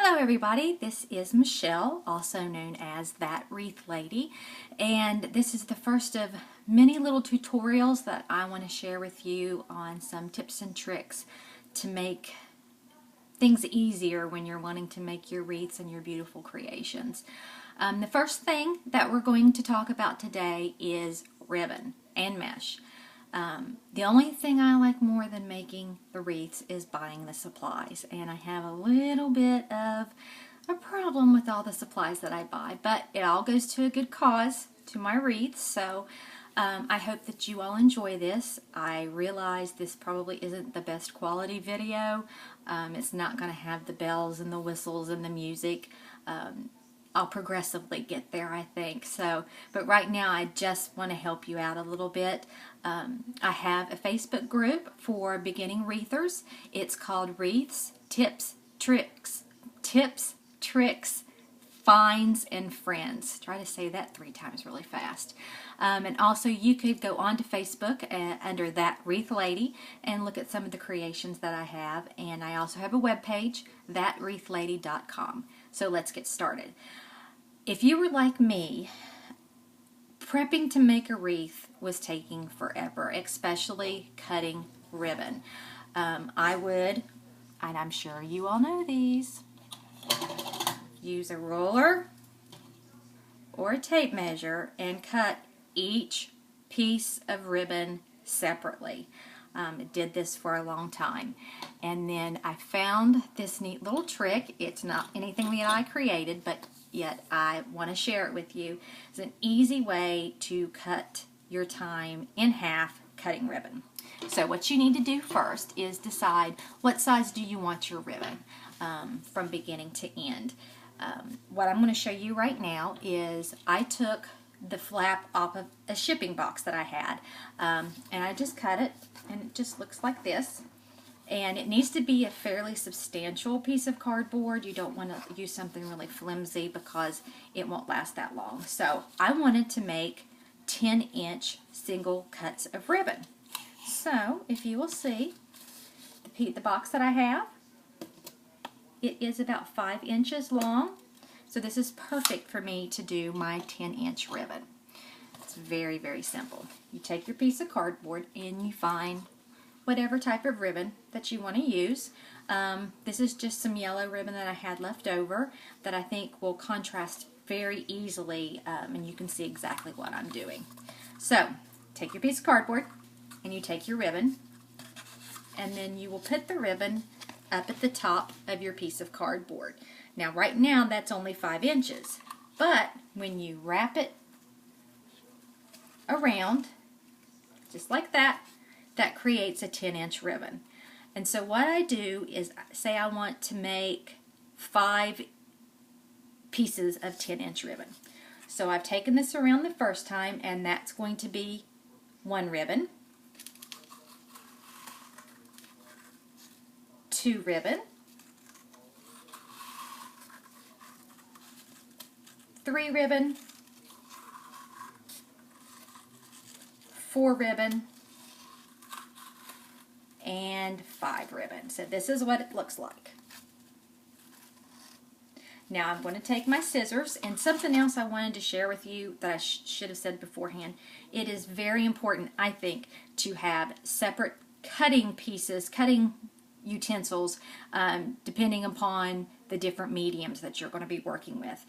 Hello everybody, this is Michelle, also known as That Wreath Lady, and this is the first of many little tutorials that I want to share with you on some tips and tricks to make things easier when you're wanting to make your wreaths and your beautiful creations. The first thing that we're going to talk about today is ribbon and mesh. The only thing I like more than making the wreaths is buying the supplies, and I have a little bit of a problem with all the supplies that I buy, but it all goes to a good cause, to my wreaths, so I hope that you all enjoy this. I realize this probably isn't the best quality video. It's not going to have the bells and the whistles and the music. I'll progressively get there, I think. But right now I just want to help you out a little bit. I have a Facebook group for beginning wreathers. It's called Wreaths, Tips, Tricks, Finds, and Friends. Try to say that 3 times really fast. And also you could go onto Facebook under That Wreath Lady and look at some of the creations that I have. And I also have a webpage, thatwreathlady.com. So let's get started. If you were like me, prepping to make a wreath was taking forever, especially cutting ribbon. I would, and I'm sure you all know these, use a ruler or a tape measure and cut each piece of ribbon separately. I did this for a long time, and then I found this neat little trick. It's not anything that I created, but yet I want to share it with you. It's an easy way to cut your time in half cutting ribbon. So what you need to do first is decide what size do you want your ribbon from beginning to end. What I'm going to show you right now is I took the flap off of a shipping box that I had, and I just cut it, and it just looks like this. And it needs to be a fairly substantial piece of cardboard. You don't want to use something really flimsy because it won't last that long. So I wanted to make 10-inch single cuts of ribbon. So if you will see the box that I have, it is about 5 inches long. So this is perfect for me to do my 10-inch ribbon. It's very, very simple. You take your piece of cardboard and you find whatever type of ribbon that you want to use. This is just some yellow ribbon that I had left over that I think will contrast very easily, and you can see exactly what I'm doing. So take your piece of cardboard and you take your ribbon, and then you will put the ribbon up at the top of your piece of cardboard. Now right now that's only 5 inches, but when you wrap it around just like that, that creates a 10-inch ribbon. And so what I do is say I want to make 5 pieces of 10-inch ribbon. So I've taken this around the first time, and that's going to be 1 ribbon, 2 ribbon, 3 ribbon, 4 ribbon, and 5 ribbon. So this is what it looks like. Now I'm going to take my scissors, and something else I wanted to share with you that I should have said beforehand. It is very important, I think, to have separate cutting pieces, cutting utensils, depending upon the different mediums that you're going to be working with.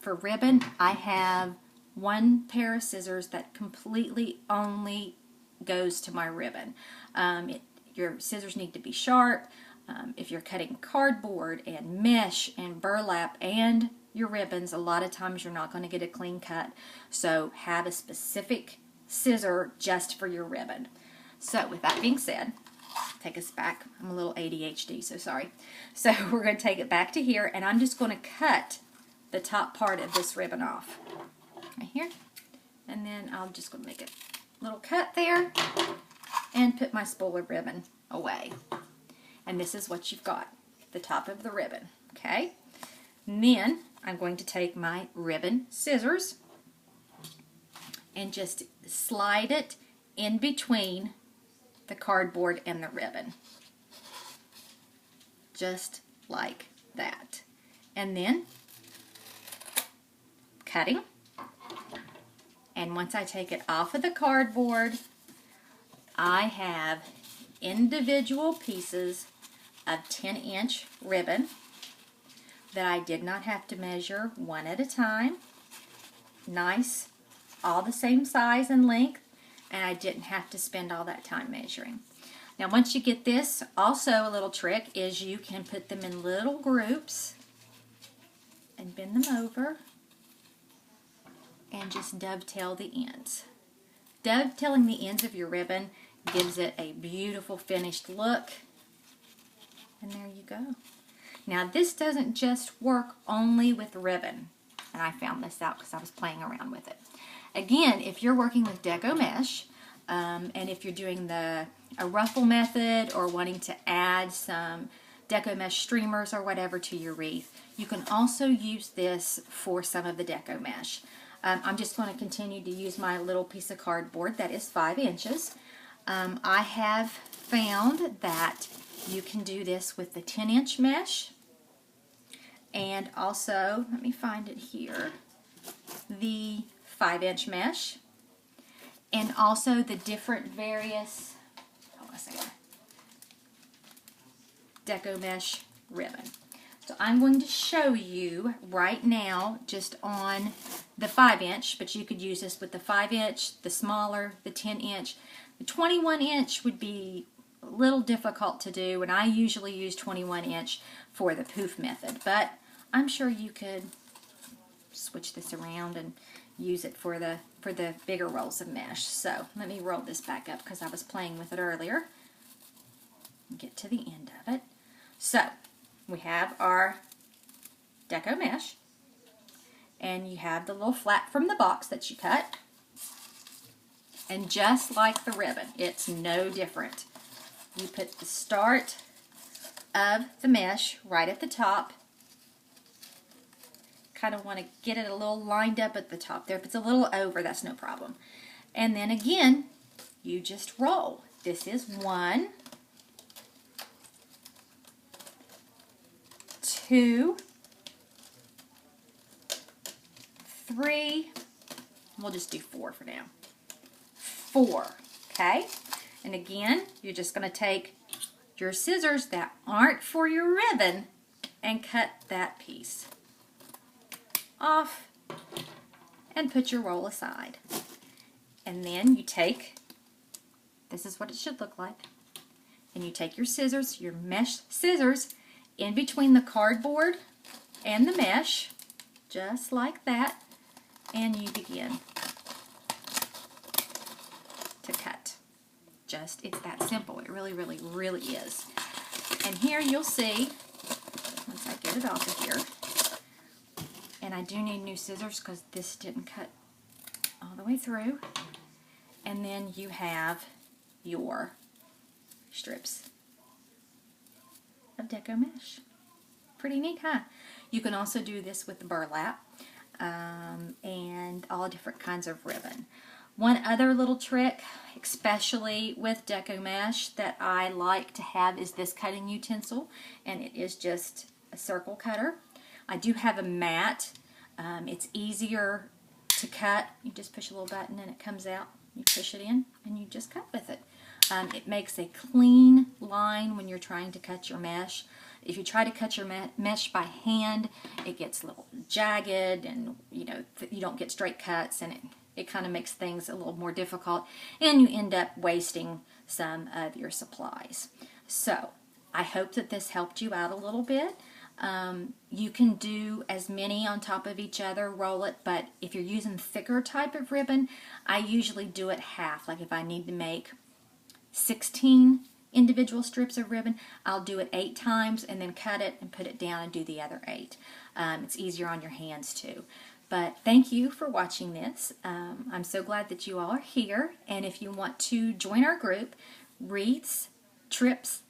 For ribbon, I have 1 pair of scissors that completely only goes to my ribbon. Your scissors need to be sharp. If you're cutting cardboard and mesh and burlap and your ribbons, a lot of times you're not going to get a clean cut. So have a specific scissor just for your ribbon. So with that being said, take us back. I'm a little ADHD, so sorry. So we're going to take it back to here, and I'm just going to cut the top part of this ribbon off. Right here. And then I'm just going to make a little cut there and put my spool of ribbon away. And this is what you've got, the top of the ribbon, okay? And then I'm going to take my ribbon scissors and just slide it in between the cardboard and the ribbon. Just like that. And then cutting. And once I take it off of the cardboard, I have individual pieces of 10-inch ribbon that I did not have to measure one at a time. Nice, all the same size and length, and I didn't have to spend all that time measuring. Now once you get this, also a little trick is you can put them in little groups and bend them over and just dovetail the ends. Dovetailing the ends of your ribbon gives it a beautiful finished look. And there you go. Now this doesn't just work only with ribbon. And I found this out because I was playing around with it. Again, if you're working with Deco mesh, and if you're doing a ruffle method or wanting to add some Deco mesh streamers or whatever to your wreath, you can also use this for some of the Deco mesh. I'm just going to continue to use my little piece of cardboard that is 5 inches. I have found that you can do this with the 10-inch mesh, and also, let me find it here, the 5-inch mesh, and also the different various, hold on a second, Deco mesh ribbon. So I'm going to show you right now just on the 5-inch, but you could use this with the 5-inch, the smaller, the 10-inch. The 21-inch would be a little difficult to do, and I usually use 21-inch for the poof method, but I'm sure you could switch this around and use it for the bigger rolls of mesh. So let me roll this back up because I was playing with it earlier. Get to the end of it. So we have our Deco mesh, and you have the little flap from the box that you cut. And just like the ribbon, it's no different. You put the start of the mesh right at the top. Kind of want to get it a little lined up at the top there. If it's a little over, that's no problem. And then again, you just roll. This is 1, 2, 3, we'll just do 4 for now. 4, okay? And again, you're just going to take your scissors that aren't for your ribbon and cut that piece off and put your roll aside. And then you take, this is what it should look like, and you take your scissors, your mesh scissors, in between the cardboard and the mesh, just like that, and you begin to cut. Just, it's that simple. It really, really, really is. And here you'll see, once I get it off of here, and I do need new scissors because this didn't cut all the way through, and then you have your strips of Deco mesh. Pretty neat, huh? You can also do this with the burlap and all different kinds of ribbon. One other little trick, especially with Deco mesh, that I like to have is this cutting utensil, and it is just a circle cutter. I do have a mat. It's easier to cut. You just push a little button and it comes out. You push it in and you just cut with it. It makes a clean line when you're trying to cut your mesh. If you try to cut your mesh by hand, it gets a little jagged, and you don't get straight cuts, and it kind of makes things a little more difficult, and you end up wasting some of your supplies. So I hope that this helped you out a little bit. You can do as many on top of each other, roll it, but if you're using thicker type of ribbon, I usually do it half. Like if I need to make 16 individual strips of ribbon, I'll do it 8 times and then cut it and put it down and do the other 8. It's easier on your hands too. But thank you for watching this. I'm so glad that you all are here, and if you want to join our group, Wreaths, Tips,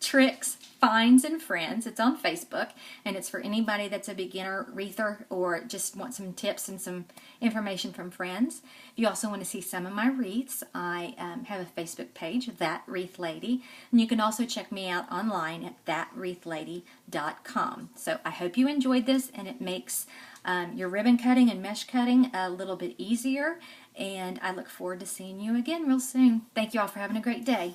Tricks, Finds, and Friends. It's on Facebook, and it's for anybody that's a beginner wreather or just want some tips and some information from friends. If you also want to see some of my wreaths, I have a Facebook page, That Wreath Lady, and you can also check me out online at thatwreathlady.com. So I hope you enjoyed this, and it makes your ribbon cutting and mesh cutting a little bit easier, and I look forward to seeing you again real soon. Thank you all for having a great day.